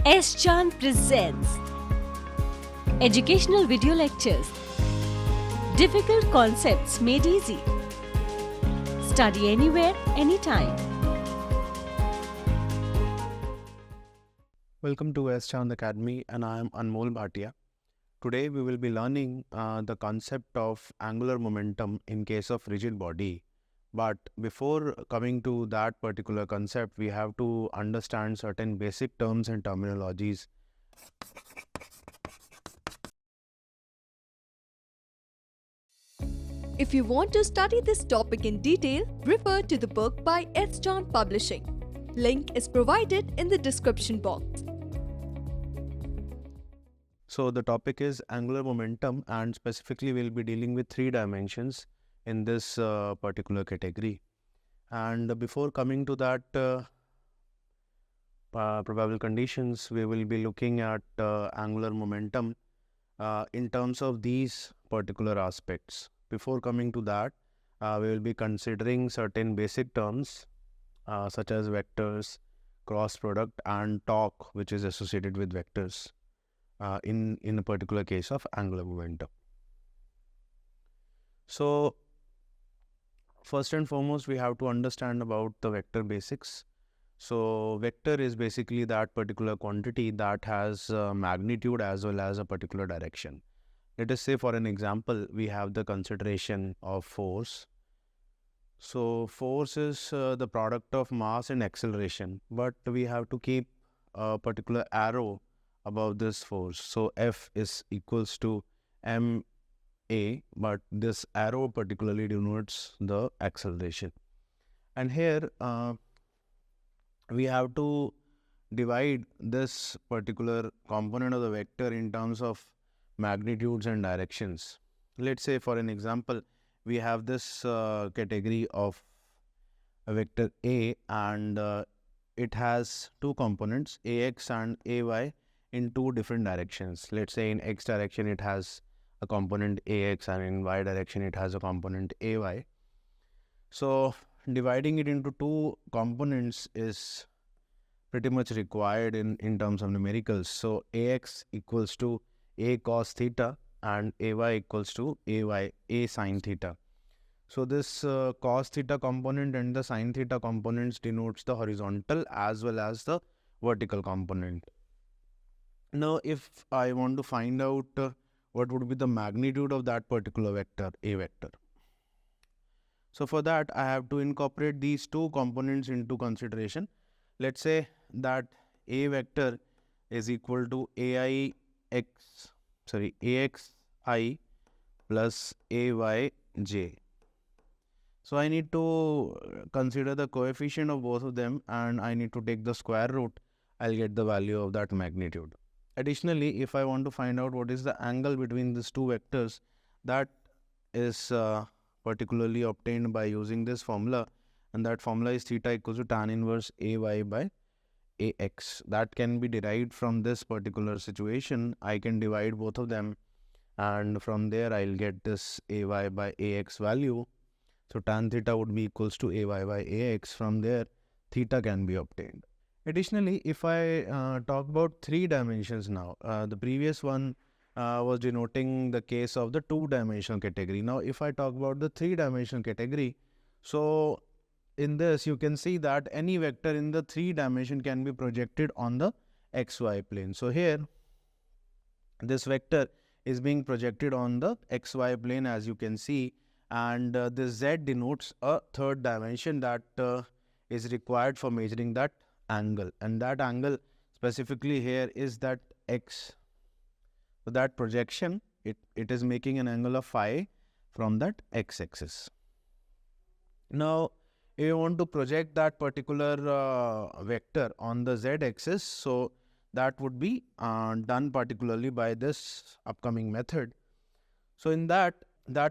S. Chan presents Educational Video Lectures. Difficult concepts made easy. Study anywhere, anytime. Welcome to S. Chand Academy, and I am Anmol Bhatia. Today we will be learning the concept of angular momentum in case of rigid body. But before coming to that particular concept, we have to understand certain basic terms and terminologies. If you want to study this topic in detail, refer to the book by S. John Publishing. Link is provided in the description box. So the topic is angular momentum, and specifically we'll be dealing with three dimensions in this particular category. And before coming to that probable conditions, we will be looking at angular momentum in terms of these particular aspects. Before coming to that, we will be considering certain basic terms such as vectors, cross product, and torque, which is associated with vectors in a particular case of angular momentum. So first and foremost, we have to understand about the vector basics. So vector is basically that particular quantity that has magnitude as well as a particular direction. Let us say, for an example, we have the consideration of force. So force is the product of mass and acceleration, but we have to keep a particular arrow above this force. So F is equals to ma, but this arrow particularly denotes the acceleration. And here we have to divide this particular component of the vector in terms of magnitudes and directions. Let's say, for an example, we have this category of a vector A, and it has two components, ax and ay, in two different directions. Let's say in x direction it has a component ax, and in y direction it has a component ay. So dividing it into two components is pretty much required in terms of numericals. So ax equals to a cos theta and ay equals to a sin theta. So this cos theta component and the sin theta components denotes the horizontal as well as the vertical component. Now if I want to find out what would be the magnitude of that particular vector, a vector. So for that, I have to incorporate these two components into consideration. Let's say that a vector is equal to axi plus ayj. So I need to consider the coefficient of both of them, and I need to take the square root. I'll get the value of that magnitude. Additionally, if I want to find out what is the angle between these two vectors, that is particularly obtained by using this formula, and that formula is theta equals to tan inverse ay by ax. That can be derived from this particular situation. I can divide both of them, and from there I'll get this ay by ax value. So tan theta would be equals to ay by ax. From there, theta can be obtained. Additionally, if I talk about three dimensions now, the previous one was denoting the case of the two-dimensional category. Now, if I talk about the three-dimensional category, so in this you can see that any vector in the three dimension can be projected on the xy plane. So here, this vector is being projected on the xy plane, as you can see, and this z denotes a third dimension that is required for measuring that angle, and that angle specifically here is that x. So that projection, it is making an angle of phi from that x-axis. Now, if you want to project that particular vector on the z-axis, so that would be done particularly by this upcoming method. So in that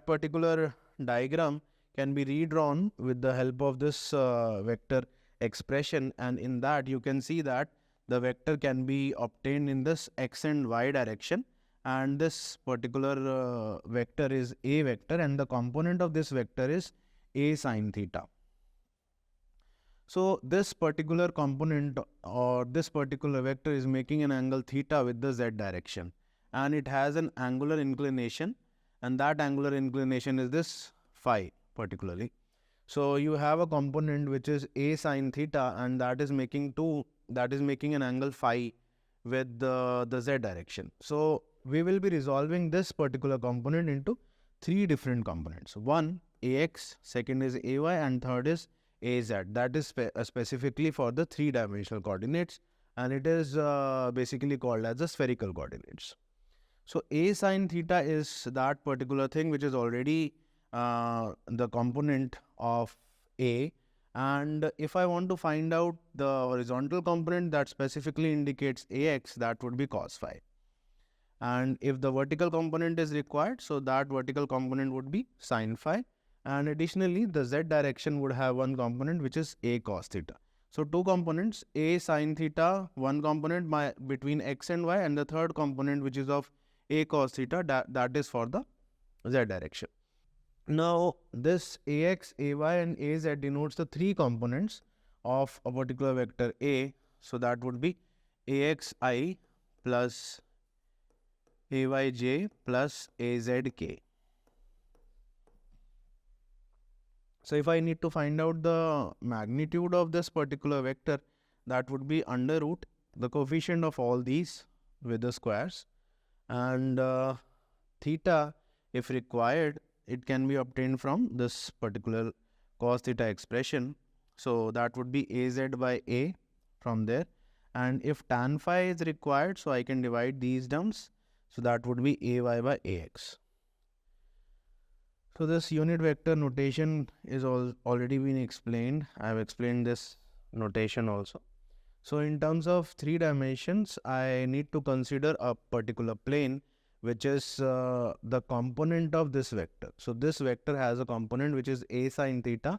particular diagram can be redrawn with the help of this vector expression, and in that you can see that the vector can be obtained in this x and y direction, and this particular vector is a vector, and the component of this vector is a sin theta. So this particular component or this particular vector is making an angle theta with the z direction, and it has an angular inclination, and that angular inclination is this phi particularly. So you have a component which is a sine theta, and that is making an angle phi with the z direction. So we will be resolving this particular component into three different components. One ax, second is ay, and third is az. That is specifically for the three-dimensional coordinates, and it is basically called as the spherical coordinates. So a sine theta is that particular thing which is already the component of a, and if I want to find out the horizontal component that specifically indicates ax, that would be cos phi. And if the vertical component is required, so that vertical component would be sin phi. And additionally, the z direction would have one component which is a cos theta. So two components, a sin theta, one component between x and y, and the third component which is of a cos theta, that is for the z direction. Now this ax, ay and az denotes the three components of a particular vector a. So that would be axi plus ayj plus azk. So if I need to find out the magnitude of this particular vector, that would be under root the coefficient of all these with the squares, and theta, if required, it can be obtained from this particular cos theta expression. So that would be az by a from there, and if tan phi is required, so I can divide these terms. So that would be ay by ax. So this unit vector notation is already been explained. I have explained this notation also. So in terms of three dimensions, I need to consider a particular plane which is the component of this vector. So this vector has a component which is a sine theta,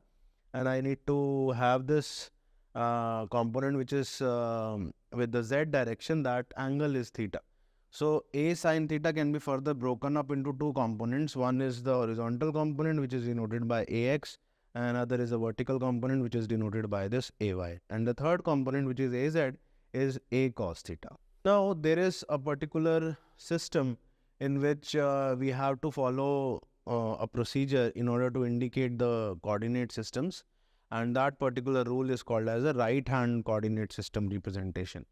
and I need to have this component which is with the z direction, that angle is theta. So a sine theta can be further broken up into two components. One is the horizontal component which is denoted by ax, and another is a vertical component which is denoted by this ay. And the third component, which is az, is a cos theta. Now there is a particular system in which we have to follow a procedure in order to indicate the coordinate systems, and that particular rule is called as a right hand coordinate system representation.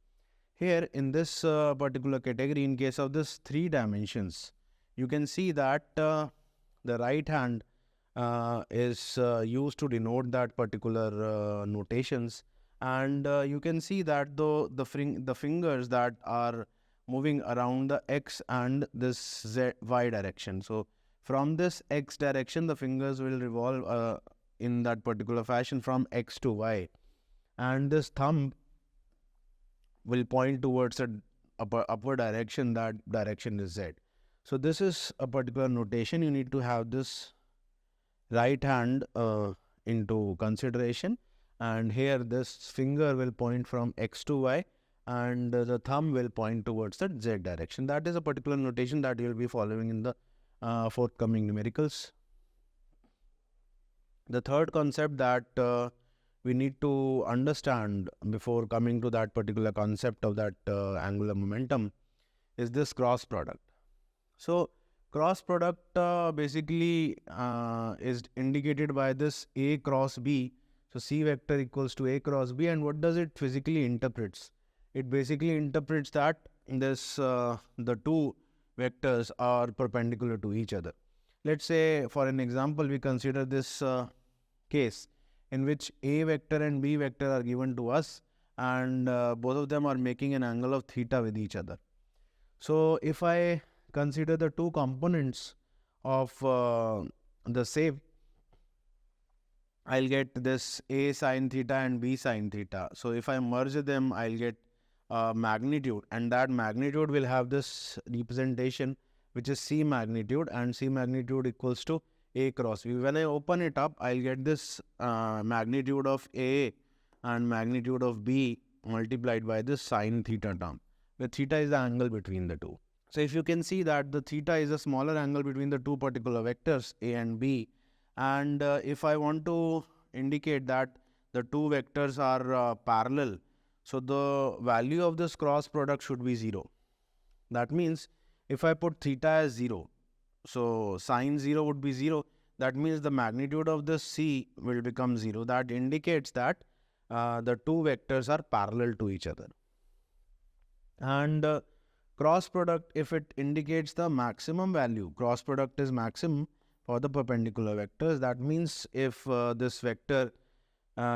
Here in this particular category, in case of this three dimensions, you can see that the right hand is used to denote that particular notations, and you can see that the fingers that are moving around the x and this y direction. So from this x direction, the fingers will revolve in that particular fashion from x to y, and this thumb will point towards an upper direction. That direction is z. So this is a particular notation. You need to have this right hand into consideration, and here this finger will point from x to y, and the thumb will point towards the z direction. That is a particular notation that you will be following in the forthcoming numericals. The third concept that we need to understand before coming to that particular concept of that angular momentum is this cross product. So cross product basically is indicated by this a cross b. So c vector equals to a cross b, and what does it physically interprets? It basically interprets that this the two vectors are perpendicular to each other. Let's say for an example, we consider this case in which a vector and b vector are given to us, and both of them are making an angle of theta with each other. So if I consider the two components of the same, I'll get this a sine theta and b sine theta. So if I merge them, I'll get magnitude, and that magnitude will have this representation which is c magnitude, and c magnitude equals to a cross b. When I open it up, I'll get this magnitude of a and magnitude of b multiplied by this sine theta term, where theta is the angle between the two. So if you can see that the theta is a smaller angle between the two particular vectors a and b, and if I want to indicate that the two vectors are parallel, so the value of this cross product should be 0. That means if I put theta as 0, so sine 0 would be 0. That means the magnitude of this C will become 0. That indicates that the two vectors are parallel to each other. And cross product, if it indicates the maximum value, cross product is maximum for the perpendicular vectors. That means if this vector,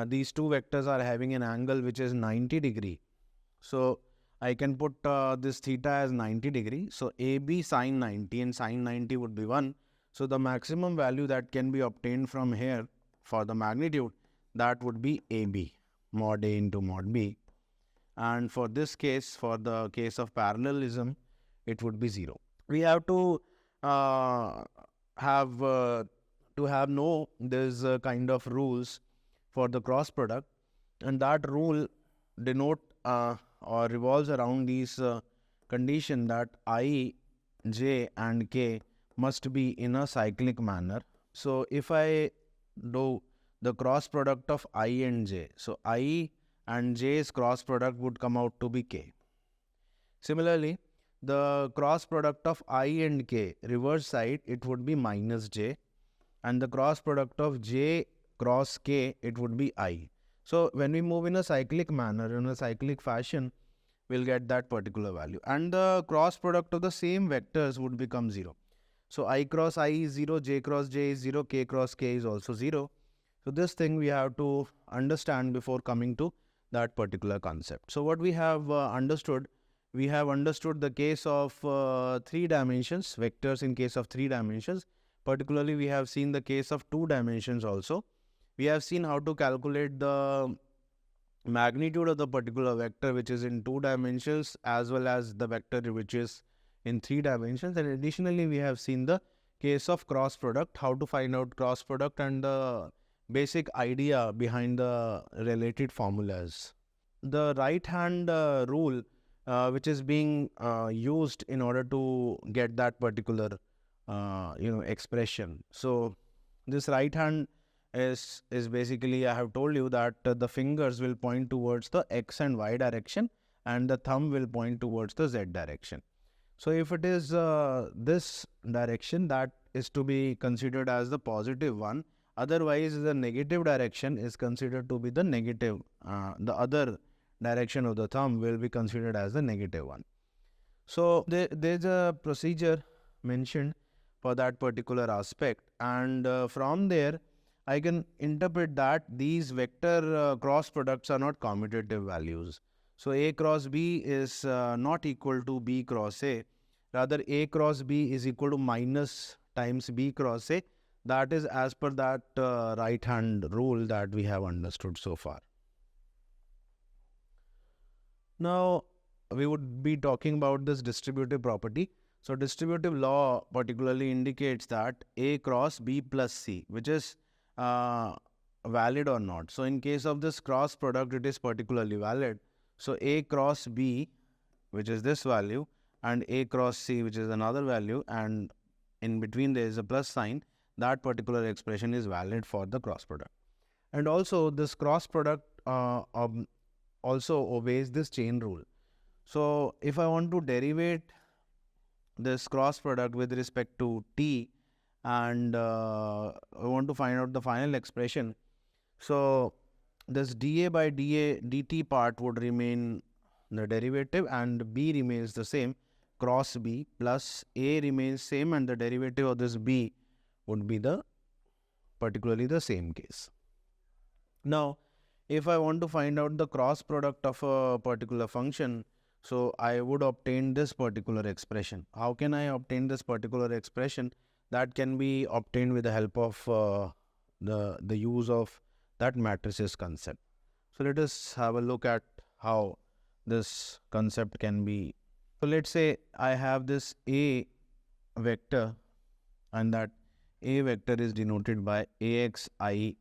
these two vectors are having an angle which is 90 degree. So I can put this theta as 90 degree. So AB sine 90 and sine 90 would be 1. So the maximum value that can be obtained from here for the magnitude, that would be AB, mod A into mod B. And for this case, for the case of parallelism, it would be 0. We have to know this kind of rules for the cross product, and that rule denote or revolves around these condition that I, J and K must be in a cyclic manner. So if I do the cross product of I and J, so I and J's cross product would come out to be K. Similarly, the cross product of I and K, reverse side, it would be minus J, and the cross product of J cross K, it would be I. So when we move in a cyclic manner, in a cyclic fashion, we'll get that particular value. And the cross product of the same vectors would become 0. So I cross I is 0, J cross J is 0, K cross K is also 0. So this thing we have to understand before coming to that particular concept. So what we have understood, we have understood the case of 3 dimensions, vectors in case of 3 dimensions. Particularly, we have seen the case of 2 dimensions also. We have seen how to calculate the magnitude of the particular vector which is in 2 dimensions, as well as the vector which is in 3 dimensions. And additionally, we have seen the case of cross product, how to find out cross product and the basic idea behind the related formulas. The right hand rule which is being used in order to get that particular expression. So this right hand is basically, I have told you that the fingers will point towards the X and Y direction and the thumb will point towards the Z direction. So if it is this direction, that is to be considered as the positive one. Otherwise, the negative direction is considered to be the negative. The other direction of the thumb will be considered as the negative one. So there's a procedure mentioned for that particular aspect, and from there I can interpret that these vector cross products are not commutative values. So A cross B is not equal to B cross A. Rather, A cross B is equal to minus times B cross A. That is as per that right hand rule that we have understood so far. Now we would be talking about this distributive property. So distributive law particularly indicates that A cross B plus C, which is valid or not. So in case of this cross product, it is particularly valid. So A cross B, which is this value, and A cross C, which is another value, and in between there is a plus sign, that particular expression is valid for the cross product. And also this cross product also obeys this chain rule. So if I want to derivate this cross product with respect to T, and I want to find out the final expression, so this dA by dt part would remain the derivative and B remains the same, cross B, plus A remains same and the derivative of this B would be particularly the same case. Now, if I want to find out the cross product of a particular function, so I would obtain this particular expression. How can I obtain this particular expression? That can be obtained with the help of the use of that matrices concept. So let us have a look at how this concept can be. So let's say I have this A vector, and that A vector is denoted by AXI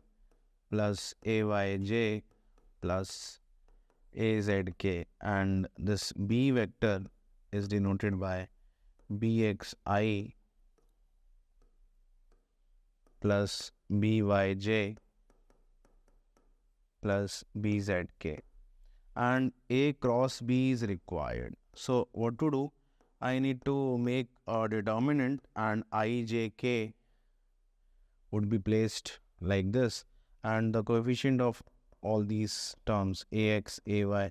plus AYJ plus AZK, and this B vector is denoted by BXI plus BYJ plus bzk, and A cross B is required. So what to do? I need to make a determinant, and ijk would be placed like this, and the coefficient of all these terms ax, ay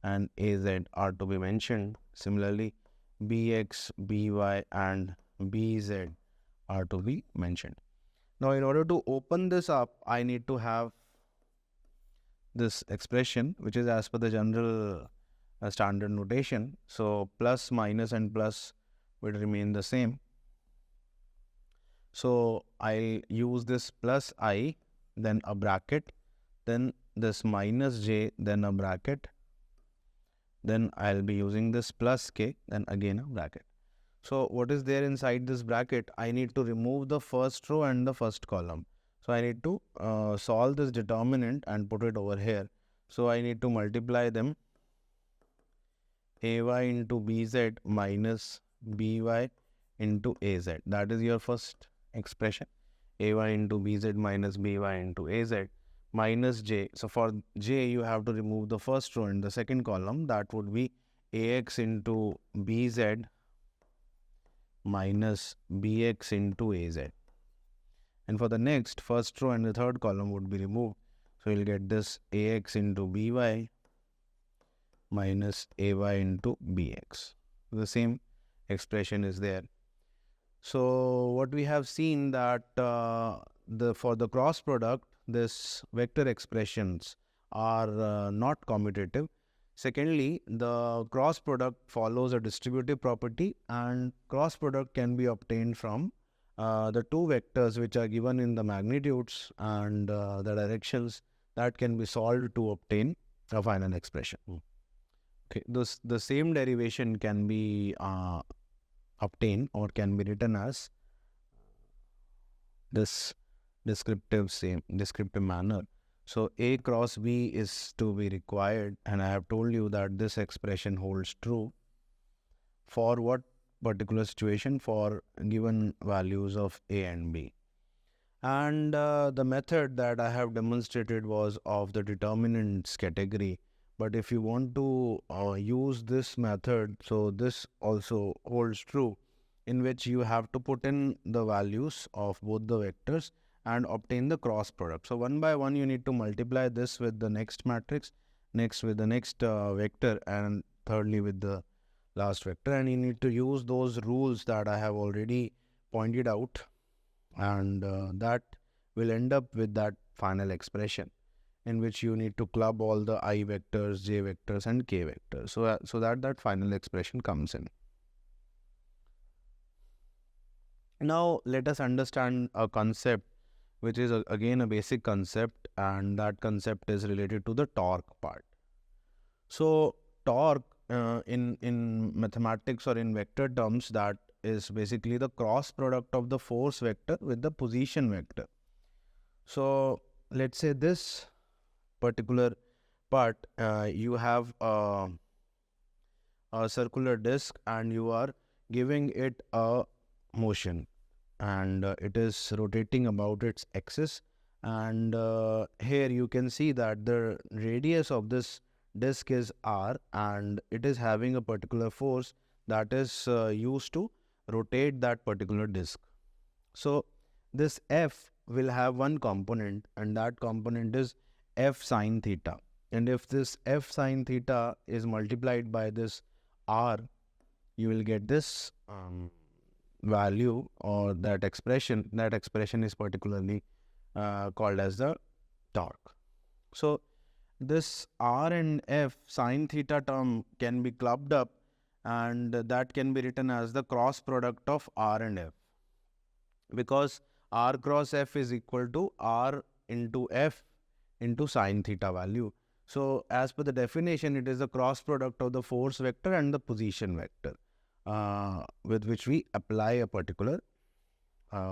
and az are to be mentioned. Similarly, bx, by and bz are to be mentioned. Now in order to open this up, I need to have this expression, which is as per the general standard notation. So plus, minus and plus will remain the same. So I'll use this plus I, then a bracket, then this minus j, then a bracket, then I'll be using this plus k, then again a bracket. So what is there inside this bracket? I need to remove the first row and the first column. So I need to solve this determinant and put it over here. So I need to multiply them, ay into bz minus by into az. That is your first expression, ay into bz minus by into az, minus j. So for j, you have to remove the first row and the second column. That would be ax into bz minus bx into az. And for the next, first row and the third column would be removed. So you'll get this ax into by minus ay into bx. The same expression is there. So what we have seen that for the cross product, this vector expressions are not commutative. Secondly, the cross product follows a distributive property, and cross product can be obtained from the two vectors which are given in the magnitudes and the directions that can be solved to obtain a final expression. Okay, the same derivation can be obtained or can be written as this descriptive manner. So A cross B is to be required, and I have told you that this expression holds true for what particular situation? For given values of A and B. And the method that I have demonstrated was of the determinants category. But if you want to use this method, so this also holds true, in which you have to put in the values of both the vectors and obtain the cross product. So one by one you need to multiply this with the next matrix, next with the next vector, and thirdly with the last vector, and you need to use those rules that I have already pointed out, and that will end up with that final expression, in which you need to club all the I vectors, j vectors and k vectors, so that final expression comes in. Now let us understand a concept which is again a basic concept, and that concept is related to the torque part. So torque in mathematics or in vector terms, that is basically the cross product of the force vector with the position vector. So let's say this particular part, you have a circular disc and you are giving it a motion, and it is rotating about its axis, and here you can see that the radius of this disc is r, and it is having a particular force that is used to rotate that particular disc. So this F will have one component, and that component is F sine theta, and if this F sine theta is multiplied by this r, you will get this value or that expression. That expression is particularly called as the torque. So this r and f sine theta term can be clubbed up, and that can be written as the cross product of r and f, because r cross f is equal to r into f into sine theta value. So as per the definition, it is the cross product of the force vector and the position vector with which we apply a particular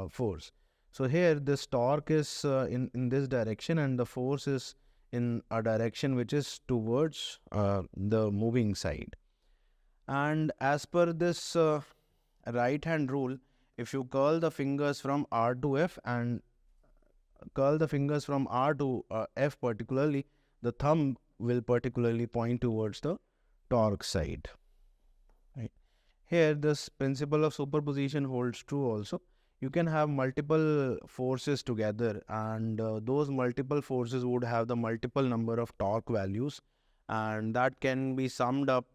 force. So here this torque is in this direction, and the force is in a direction which is towards the moving side. And as per this right hand rule, if you curl the fingers from R to F and curl the fingers from R to F particularly, the thumb will particularly point towards the torque side. Right. Here, this principle of superposition holds true also. You can have multiple forces together, and those multiple forces would have the multiple number of torque values, and that can be summed up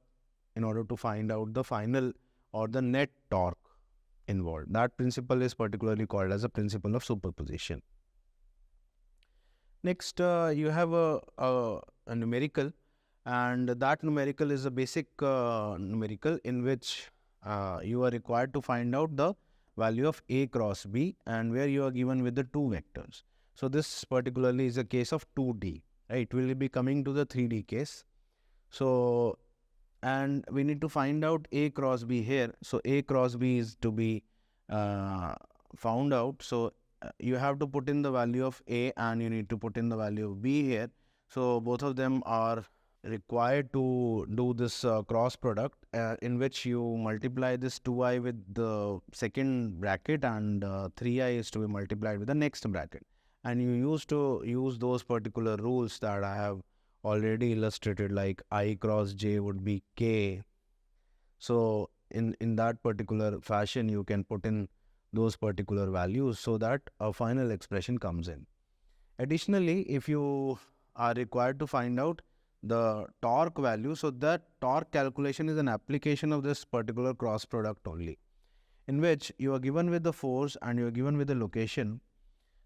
in order to find out the final or the net torque involved. That principle is particularly called as a principle of superposition. Next, you have a numerical, and that numerical is a basic numerical in which you are required to find out the value of A cross B, and where you are given with the two vectors. So this particularly is a case of 2D, right? We will be coming to the 3D case. So, and we need to find out A cross B here. So A cross B is to be found out. So you have to put in the value of A and you need to put in the value of B here. So both of them are required to do this cross product, in which you multiply this 2i with the second bracket, and 3i is to be multiplied with the next bracket, and you used to use those particular rules that I have already illustrated, like I cross j would be k. So in that particular fashion you can put in those particular values so that a final expression comes in. Additionally, if you are required to find out the torque value, so that torque calculation is an application of this particular cross product only, in which you are given with the force and you are given with the location.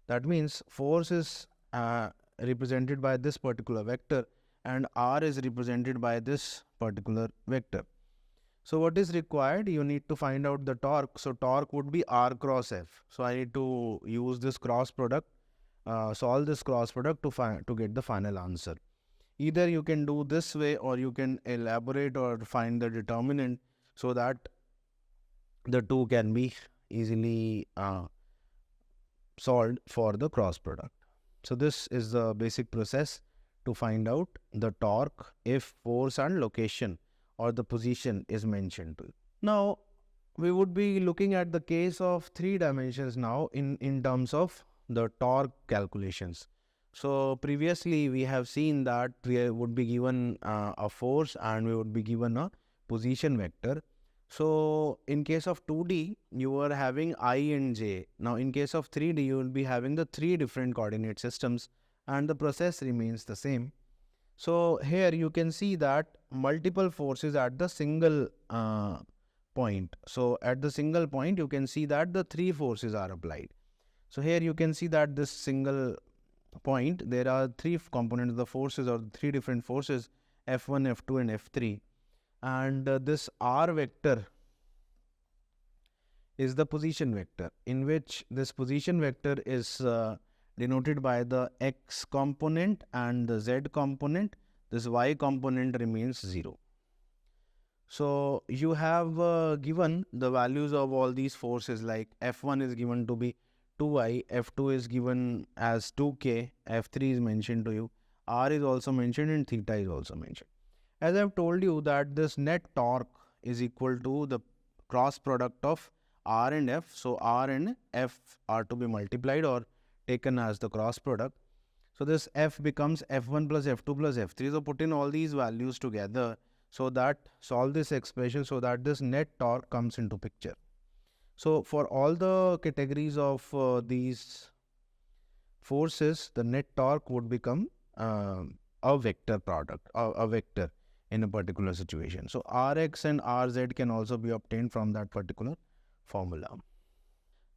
That means force is represented by this particular vector and R is represented by this particular vector. So what is required? You need to find out the torque. So torque would be R cross F. So I need to use this cross product, solve this cross product to get the final answer. Either you can do this way, or you can elaborate or find the determinant so that the two can be easily solved for the cross product. So this is the basic process to find out the torque if force and location or the position is mentioned to you. Now we would be looking at the case of 3 dimensions now in terms of the torque calculations. So previously we have seen that we would be given a force and we would be given a position vector. So in case of 2D, you are having I and J. Now in case of 3D, you will be having the 3 different coordinate systems and the process remains the same. So here you can see that multiple forces at the single point. So at the single point, you can see that the 3 forces are applied. So here you can see that this single point, there are 3 components of the forces, or 3 different forces, F1, F2 and F3. And this R vector is the position vector, in which this position vector is denoted by the X component and the Z component. This Y component remains 0. So you have given the values of all these forces, like F1 is given to be 2i, F2 is given as 2k, F3 is mentioned to you, R is also mentioned and theta is also mentioned. As I have told you that this net torque is equal to the cross product of R and F. So R and F are to be multiplied or taken as the cross product. So this F becomes F1 plus F2 plus F3. So put in all these values together so that solve this expression so that this net torque comes into picture. So for all the categories of these forces, the net torque would become a vector product, a vector in a particular situation. So Rx and Rz can also be obtained from that particular formula.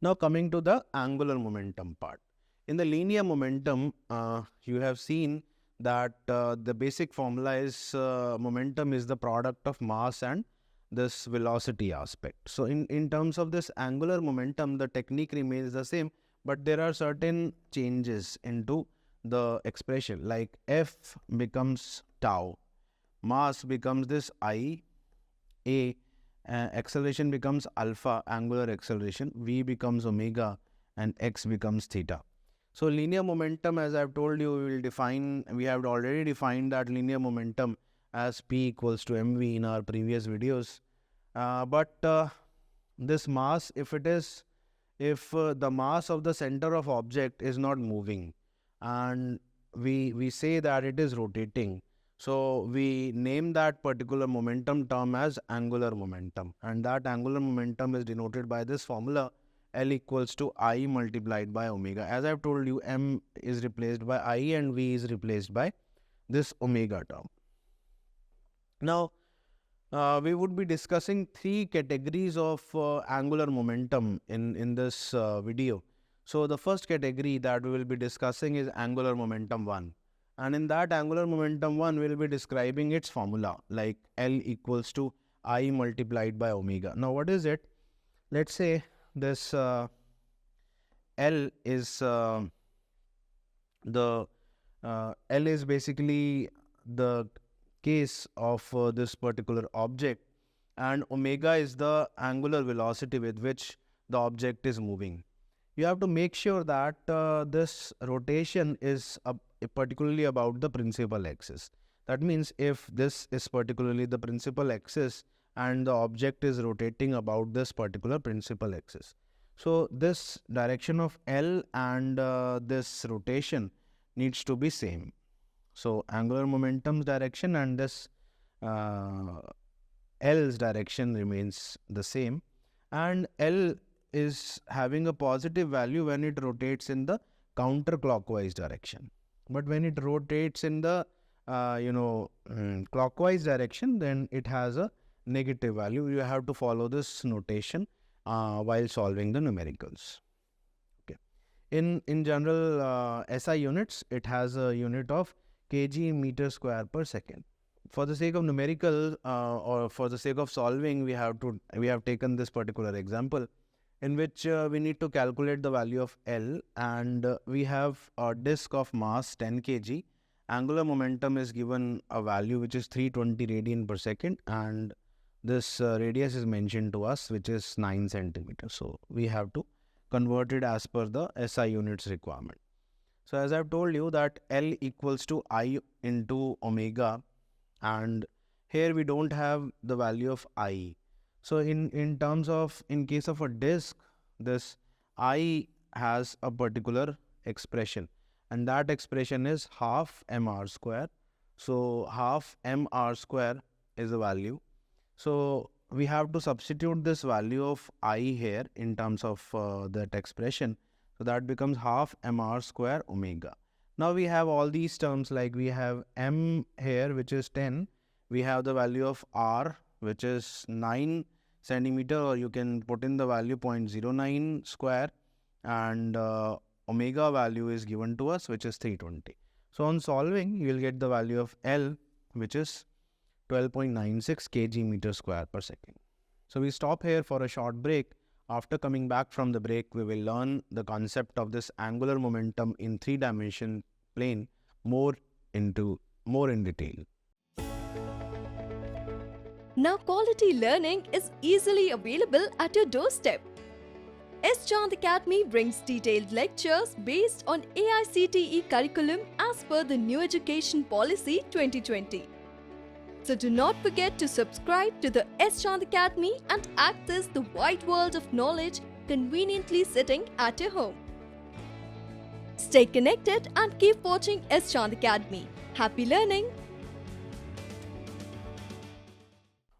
Now coming to the angular momentum part. In the linear momentum, you have seen that the basic formula is momentum is the product of mass and this velocity aspect. So in terms of this angular momentum, the technique remains the same, but there are certain changes into the expression, like F becomes tau, mass becomes this I, A, acceleration becomes alpha, angular acceleration, V becomes omega, and X becomes theta. So linear momentum, as I have told you, we have already defined that linear momentum as P equals to mv in our previous videos. But this mass, if the mass of the center of object is not moving, and we say that it is rotating. So we name that particular momentum term as angular momentum, and that angular momentum is denoted by this formula L equals to I multiplied by omega. As I've told you, M is replaced by I and V is replaced by this omega term. Now, we would be discussing three categories of angular momentum in this video. So the first category that we will be discussing is angular momentum 1. And in that angular momentum 1, we will be describing its formula like L equals to I multiplied by omega. Now what is it? Let's say this L is L is basically the case of this particular object, and omega is the angular velocity with which the object is moving. You have to make sure that this rotation is particularly about the principal axis. That means if this is particularly the principal axis and the object is rotating about this particular principal axis, so this direction of L and this rotation needs to be same. So angular momentum's direction and this L's direction remains the same, and L is having a positive value when it rotates in the counterclockwise direction. But when it rotates in the clockwise direction, then it has a negative value. You have to follow this notation while solving the numericals. Okay. In general SI units, it has a unit of kg meter square per second. For the sake of numerical or for the sake of solving, we have taken this particular example in which we need to calculate the value of L, and we have a disk of mass 10 kg. Angular momentum is given a value which is 320 radian per second, and this radius is mentioned to us, which is 9 centimeters. So we have to convert it as per the SI units requirement. So as I've told you that L equals to I into omega, and here we don't have the value of I. So in case of a disk, this I has a particular expression, and that expression is half mr square. So half mr square is the value. So we have to substitute this value of I here in terms of that expression. So that becomes half mr square omega. Now we have all these terms, like we have m here which is 10. We have the value of r which is 9 centimeter, or you can put in the value 0.09 square, and omega value is given to us, which is 320. So on solving, you will get the value of L, which is 12.96 kg meter square per second. So we stop here for a short break. After coming back from the break, we will learn the concept of this angular momentum in 3-dimension plane more in detail. Now quality learning is easily available at your doorstep. S. Chand Academy brings detailed lectures based on AICTE curriculum as per the New Education Policy 2020. So do not forget to subscribe to the S. Chand Academy and access the wide world of knowledge conveniently sitting at your home. Stay connected and keep watching S. Chand Academy. Happy learning!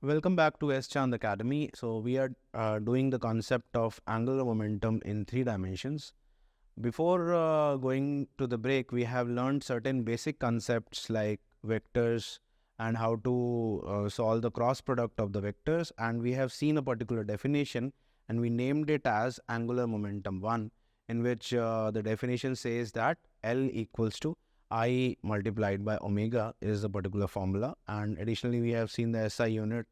Welcome back to S. Chand Academy. So we are doing the concept of angular momentum in 3 dimensions. Before going to the break, we have learned certain basic concepts like vectors and how to solve the cross product of the vectors, and we have seen a particular definition and we named it as angular momentum 1, in which the definition says that L equals to I multiplied by omega is a particular formula, and additionally we have seen the SI unit,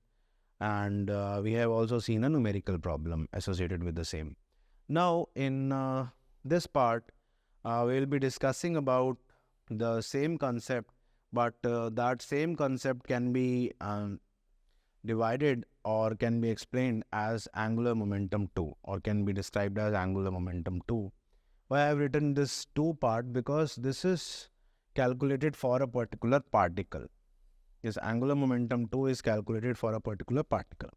and we have also seen a numerical problem associated with the same. Now in this part we will be discussing about the same concept, but that same concept can be divided or can be explained as angular momentum 2, or can be described as angular momentum 2. Why I have written this 2 part? Because this is calculated for a particular particle. This angular momentum 2 is calculated for a particular particle.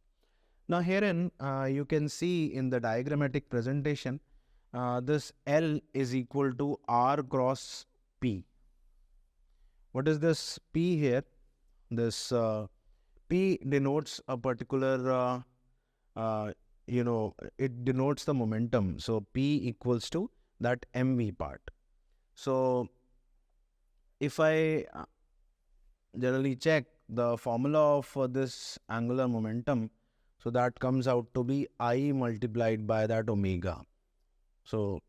Now herein you can see in the diagrammatic presentation this L is equal to R cross P. What is this P here? This P denotes a particular, it denotes the momentum. So P equals to that mv part. So if I generally check the formula of this angular momentum, so that comes out to be I multiplied by that omega. So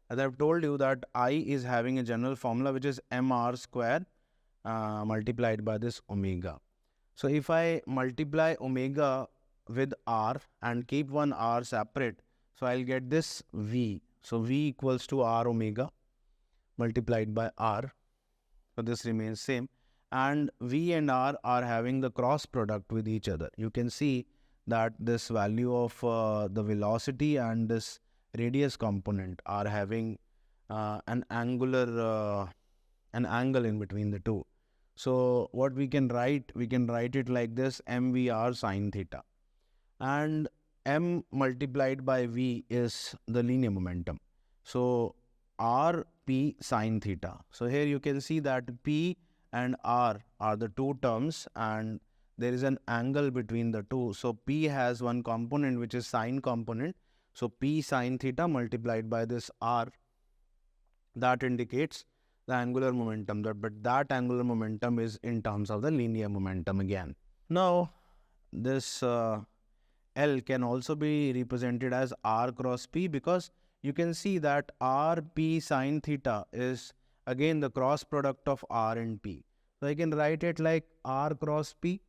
as I've told you that I is having a general formula which is mr square multiplied by this omega. So if I multiply omega with r and keep one r separate, so I'll get this v. So v equals to r omega multiplied by r. So this remains same. And v and r are having the cross product with each other. You can see that this value of the velocity and this radius component are having an angle in between the two. So what we can write it like this: mvr sine theta, and m multiplied by v is the linear momentum. So rp sine theta. So here you can see that p and r are the two terms, and there is an angle between the two. So p has one component which is sine component. So p sine theta multiplied by this r, that indicates the angular momentum, but that angular momentum is in terms of the linear momentum again. Now this L can also be represented as r cross p, because you can see that rp sine theta is again the cross product of r and p. So I can write it like r cross p,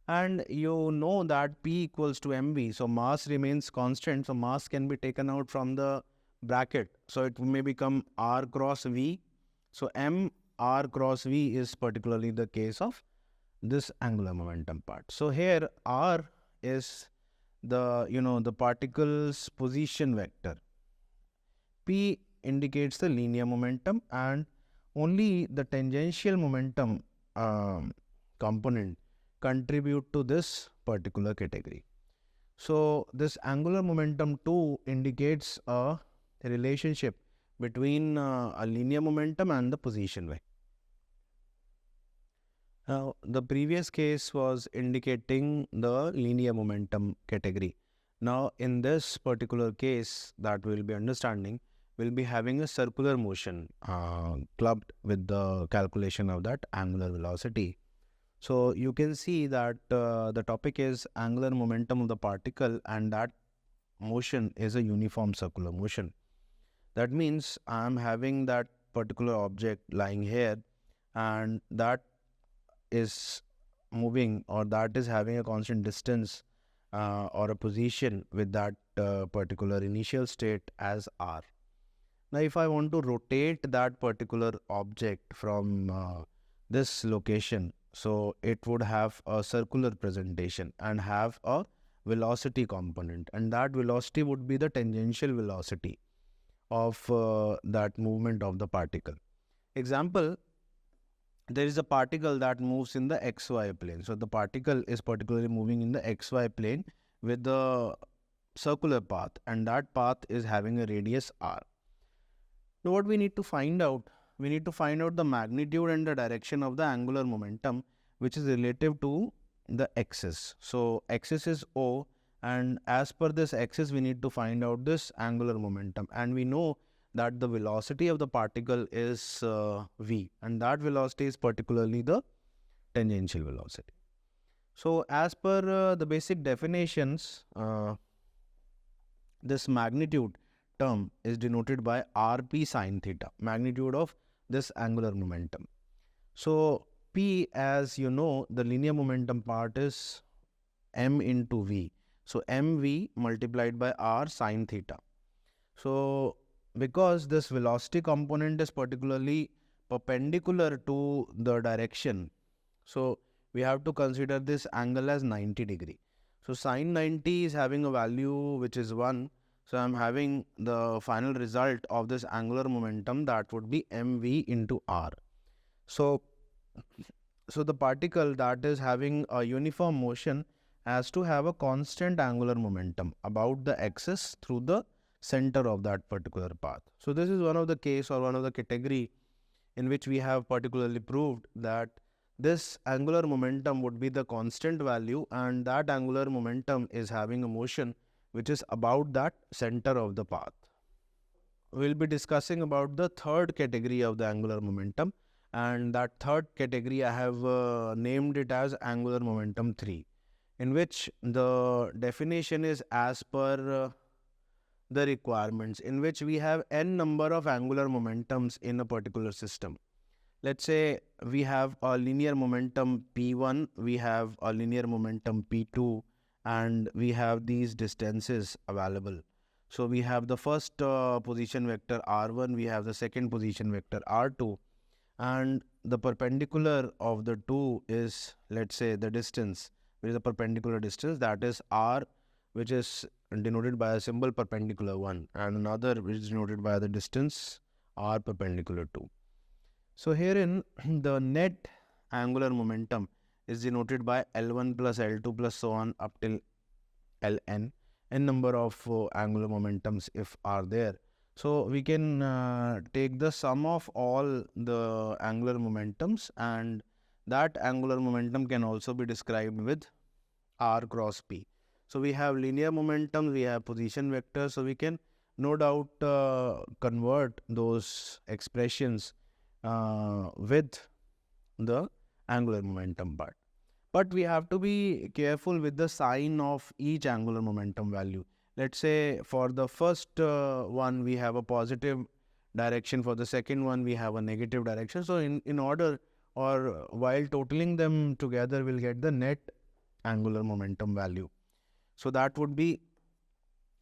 and you know that p equals to mv, so mass remains constant, so mass can be taken out from the bracket, so it may become r cross v. So m r cross v is particularly the case of this angular momentum part. So here r is the particle's position vector, p indicates the linear momentum, and only the tangential momentum component contribute to this particular category. So this angular momentum 2 indicates a relationship between a linear momentum and the position vector. Now the previous case was indicating the linear momentum category. Now in this particular case that we will be understanding, we'll be having a circular motion clubbed with the calculation of that angular velocity. So you can see that the topic is angular momentum of the particle, and that motion is a uniform circular motion. That means I am having that particular object lying here, and that is moving, or that is having a constant distance or a position with that particular initial state as r. Now if I want to rotate that particular object from this location, so it would have a circular presentation and have a velocity component, and that velocity would be the tangential velocity of that movement of the particle. Example, there is a particle that moves in the xy plane. So the particle is particularly moving in the xy plane with the circular path, and that path is having a radius r. Now what we need to find out? We need to find out the magnitude and the direction of the angular momentum, which is relative to the axis. So axis is O, and as per this axis we need to find out this angular momentum, and we know that the velocity of the particle is v, and that velocity is particularly the tangential velocity. So as per the basic definitions, this magnitude term is denoted by rp sine theta, magnitude of this angular momentum. So p, as you know, the linear momentum part is m into v. So mv multiplied by r sine theta. So because this velocity component is particularly perpendicular to the direction, so we have to consider this angle as 90 degree. So sine 90 is having a value which is 1. So I am having the final result of this angular momentum, that would be mv into r. So the particle that is having a uniform motion has to have a constant angular momentum about the axis through the center of that particular path. So this is one of the case, or one of the category in which we have particularly proved that this angular momentum would be the constant value, and that angular momentum is having a motion which is about that center of the path. We'll be discussing about the third category of the angular momentum, and that third category I have named it as angular momentum 3, in which the definition is as per the requirements, in which we have n number of angular momentums in a particular system. Let's say we have a linear momentum P1, we have a linear momentum P2, and we have these distances available. So we have the first position vector R1, we have the second position vector R2, and the perpendicular of the two is, let's say, the distance, which is a perpendicular distance, that is R, which is denoted by a symbol perpendicular 1, and another which is denoted by the distance R perpendicular 2. So herein the net angular momentum is denoted by L1 plus L2 plus so on up till Ln, n number of angular momentums if are there. So we can take the sum of all the angular momentums, and that angular momentum can also be described with R cross P. So we have linear momentum, we have position vectors, so we can no doubt convert those expressions with the angular momentum part. But we have to be careful with the sign of each angular momentum value. Let's say for the first one we have a positive direction, for the second one we have a negative direction. So in order or while totaling them together, we'll get the net angular momentum value. So that would be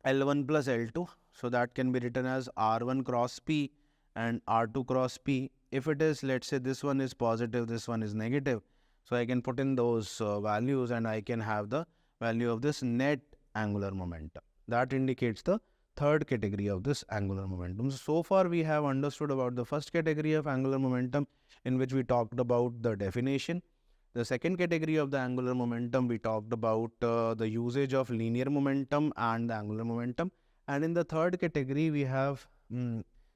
L1 plus L2. So that can be written as R1 cross P and R2 cross P. If it is, let's say this one is positive, this one is negative, so I can put in those values and I can have the value of this net angular momentum. That indicates the third category of this angular momentum. So far we have understood about the first category of angular momentum, in which we talked about the definition. The second category of the angular momentum, we talked about the usage of linear momentum and the angular momentum. And in the third category, we have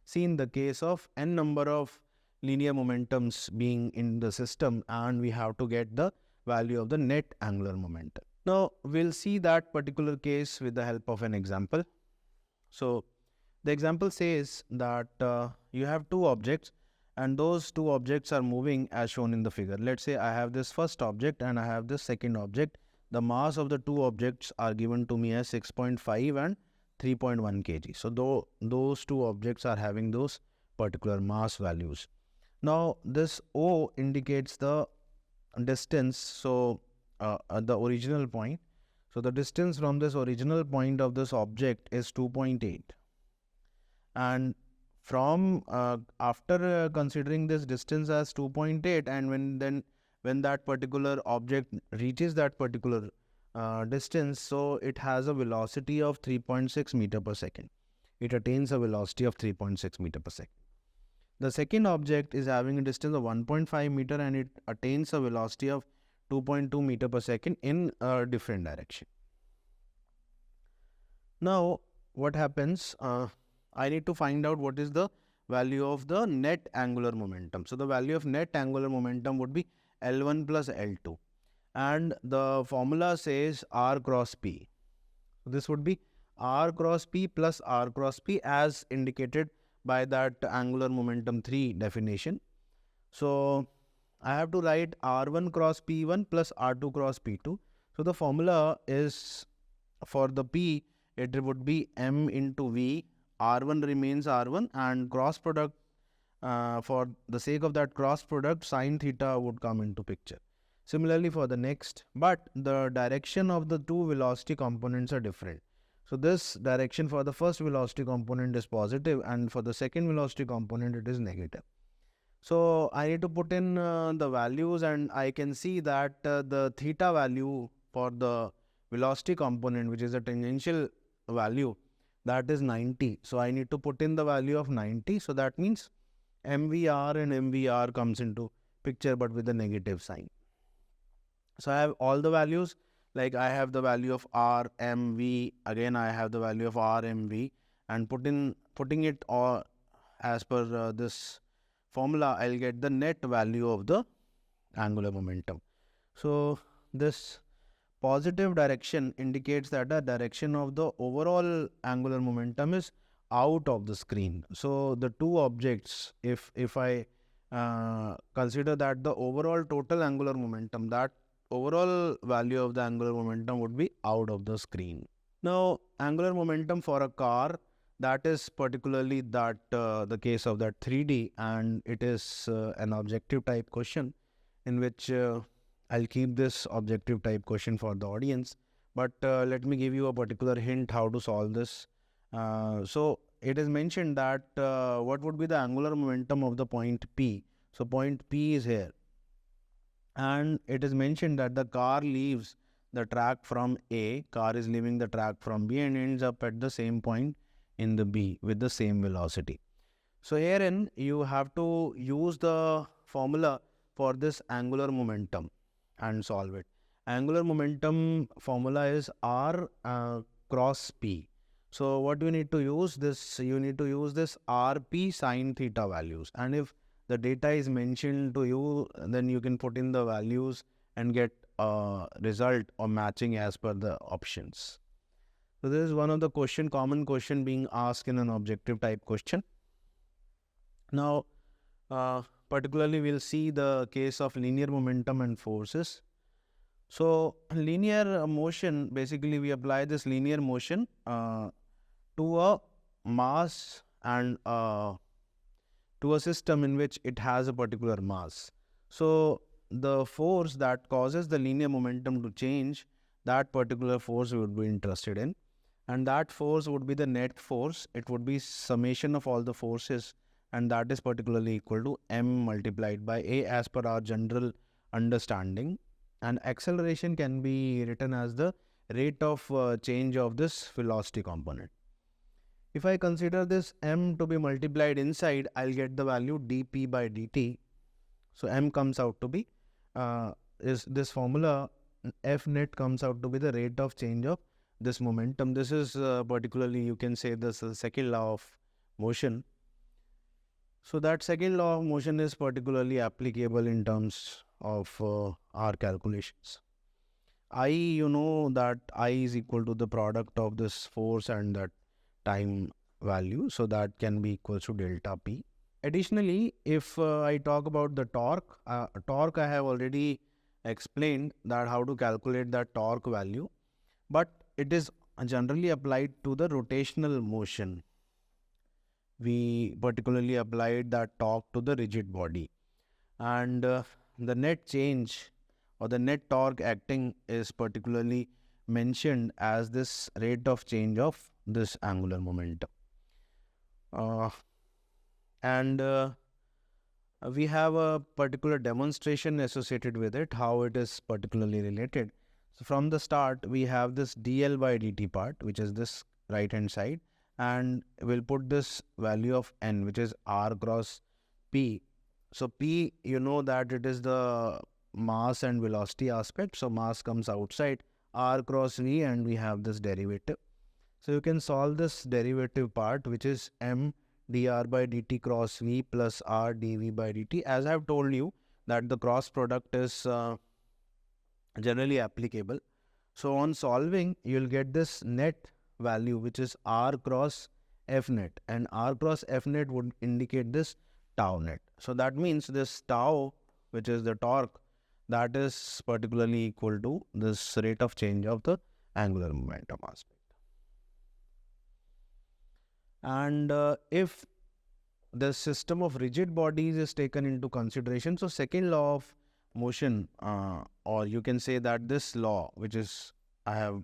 seen the case of n number of linear momentums being in the system, and we have to get the value of the net angular momentum. Now, we'll see that particular case with the help of an example. So, the example says that you have two objects, and those two objects are moving as shown in the figure. Let's say I have this first object and I have this second object. The mass of the two objects are given to me as 6.5 and 3.1 kg. So those two objects are having those particular mass values. Now this O indicates the distance, so at the original point. So the distance from this original point of this object is 2.8, and from after considering this distance as 2.8, and when that particular object reaches that particular distance, so it has a velocity of 3.6 meter per second. It attains a velocity of 3.6 meter per second. The second object is having a distance of 1.5 meter and it attains a velocity of 2.2 meter per second in a different direction. Now what happens? I need to find out what is the value of the net angular momentum. So the value of net angular momentum would be L1 plus L2, and the formula says R cross P. So this would be R cross P plus R cross P as indicated by that angular momentum 3 definition. So I have to write R1 cross P1 plus R2 cross P2. So the formula is, for the P, it would be M into V. R1 remains R1, and cross product, for the sake of that cross product, sine theta would come into picture. Similarly for the next, but the direction of the two velocity components are different. So this direction for the first velocity component is positive, and for the second velocity component it is negative. So I need to put in the values, and I can see that the theta value for the velocity component, which is a tangential value, that is 90. So I need to put in the value of 90. So that means MVR and MVR comes into picture, but with a negative sign. So I have all the values, like I have the value of R, M, V, again I have the value of R, M, V, and putting it all as per this formula, I'll get the net value of the angular momentum. So this positive direction indicates that the direction of the overall angular momentum is out of the screen. So the two objects, if I consider that the overall total angular momentum, that overall value of the angular momentum would be out of the screen. Now, angular momentum for a car, that is particularly that the case of that 3D, and it is an objective type question in which I'll keep this objective type question for the audience, but let me give you a particular hint how to solve this. So it is mentioned that what would be the angular momentum of the point P. So point P is here, and it is mentioned that the car leaves the track from A, car is leaving the track from B and ends up at the same point in the B with the same velocity. So herein you have to use the formula for this angular momentum and solve it. Angular momentum formula is R cross P. So what you need to use this, you need to use this RP sine theta values, and if the data is mentioned to you, then you can put in the values and get a result or matching as per the options. So this is one of the common question being asked in an objective type question. Now, particularly we'll see the case of linear momentum and forces. So linear motion, basically we apply this linear motion to a mass and to a system in which it has a particular mass. So the force that causes the linear momentum to change, that particular force we would be interested in, and that force would be the net force. It would be summation of all the forces, and that is particularly equal to m multiplied by a as per our general understanding. And acceleration can be written as the rate of change of this velocity component. If I consider this m to be multiplied inside, I'll get the value dp by dt. So m comes out to be, is this formula, F net comes out to be the rate of change of this momentum. This is particularly, you can say, this is the second law of motion. So that second law of motion is particularly applicable in terms of our calculations. I, you know that I is equal to the product of this force and that time value, so that can be equal to delta P. Additionally, if I talk about the torque, I have already explained that how to calculate that torque value, but it is generally applied to the rotational motion. We particularly applied that torque to the rigid body, and the net change or the net torque acting is particularly mentioned as this rate of change of this angular momentum. We have a particular demonstration associated with it, how it is particularly related. So from the start, we have this dl by dt part, which is this right hand side, and we'll put this value of n, which is r cross p. So p, you know that it is the mass and velocity aspect, so mass comes outside, r cross v, and we have this derivative. So you can solve this derivative part, which is m dr by dt cross v plus r dv by dt. As I have told you that the cross product is generally applicable. So on solving, you will get this net value, which is r cross f net, and r cross f net would indicate this tau net. So that means this tau, which is the torque, that is particularly equal to this rate of change of the angular momentum aspect. And if the system of rigid bodies is taken into consideration, so second law of motion, or you can say that this law, which is I have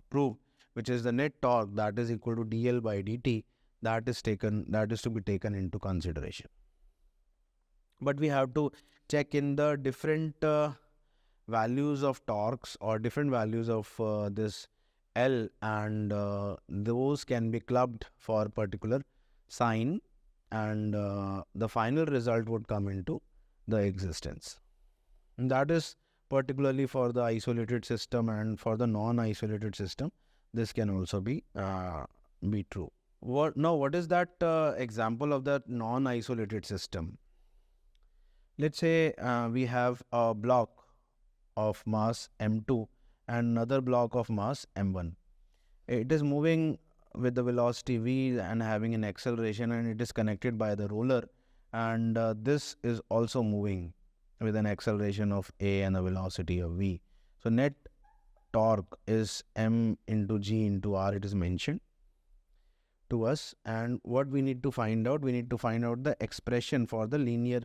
proved, which is the net torque, that is equal to dl by dt, that is to be taken into consideration. But we have to check in the different values of torques or different values of this L, and those can be clubbed for particular sign, and the final result would come into the existence. And that is particularly for the isolated system, and for the non-isolated system, this can also be true. What is that example of that non-isolated system? Let's say we have a block of mass m2 and another block of mass m1. It is moving with the velocity v and having an acceleration, and it is connected by the roller, and this is also moving with an acceleration of a and a velocity of v. So net torque is m into g into r, it is mentioned to us. And what we need to find out, we need to find out the expression for the linear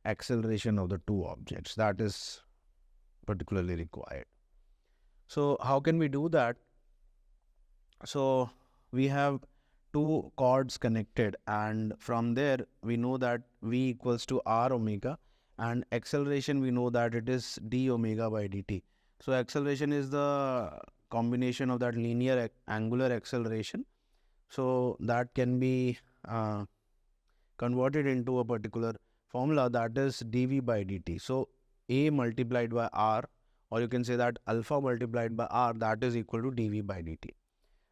acceleration of the two objects. That is particularly required. So how can we do that? So we have two chords connected, and from there we know that v equals to r omega, and acceleration we know that it is d omega by dt. So acceleration is the combination of that linear angular acceleration. So that can be converted into a particular formula, that is dv by dt. So a multiplied by r, or you can say that alpha multiplied by r, that is equal to dv by dt.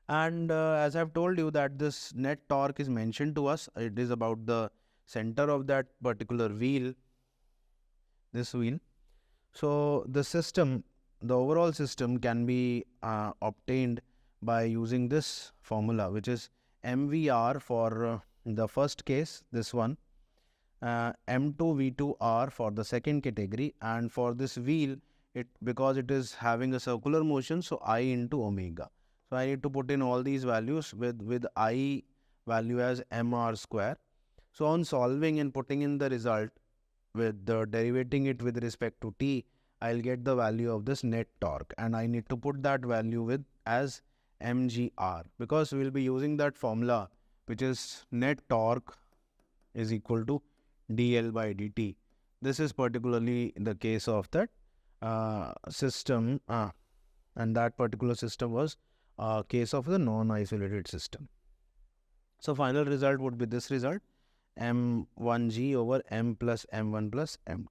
And as I've told you that this net torque is mentioned to us, it is about the center of that particular wheel, this wheel. So the system, the overall system can be obtained by using this formula, which is mvr for the first case, this one, m2v2r for the second category, and for this wheel, because it is having a circular motion, so I into omega. So I need to put in all these values with I value as mr square. So on solving and putting in the result with the derivating it with respect to t, I'll get the value of this net torque, and I need to put that value with as mgr, because we'll be using that formula, which is net torque is equal to dl by dt. This is particularly the case of that system, and that particular system was case of the non-isolated system. So final result would be this result, m1g over m plus m1 plus m2.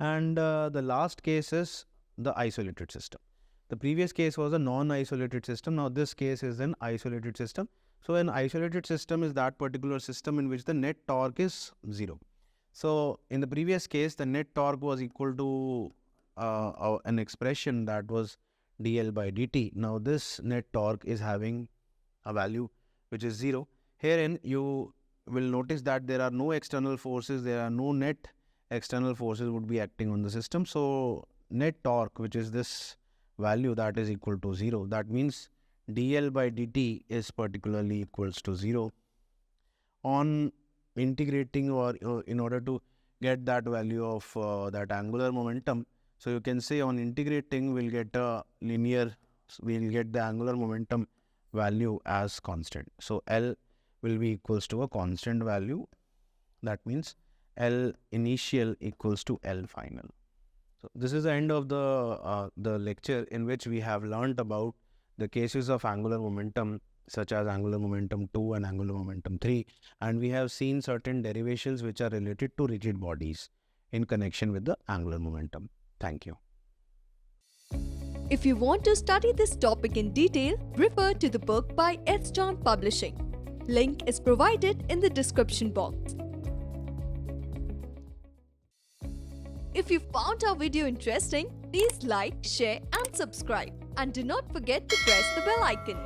And the last case is the isolated system. The previous case was a non-isolated system. Now this case is an isolated system. So an isolated system is that particular system in which the net torque is 0. So in the previous case, the net torque was equal to an expression that was dl by dt. Now this net torque is having a value which is 0. Herein you will notice that there are no external forces, there are no net external forces would be acting on the system. So net torque, which is this value, that is equal to 0. That means dl by dt is particularly equals to 0. On integrating, or in order to get that value of that angular momentum, so you can say on integrating we'll get a linear, we'll get the angular momentum value as constant. So L will be equals to a constant value. That means L initial equals to L final. So this is the end of the lecture, in which we have learnt about the cases of angular momentum, such as angular momentum 2 and angular momentum 3, and we have seen certain derivations which are related to rigid bodies in connection with the angular momentum. Thank you. If you want to study this topic in detail, refer to the book by S. John Publishing. Link is provided in the description box. If you found our video interesting, please like, share and subscribe. And do not forget to press the bell icon.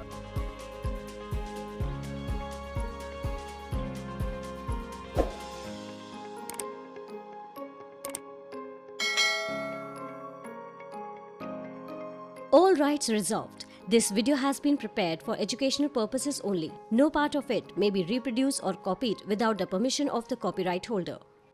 All rights reserved. This video has been prepared for educational purposes only. No part of it may be reproduced or copied without the permission of the copyright holder.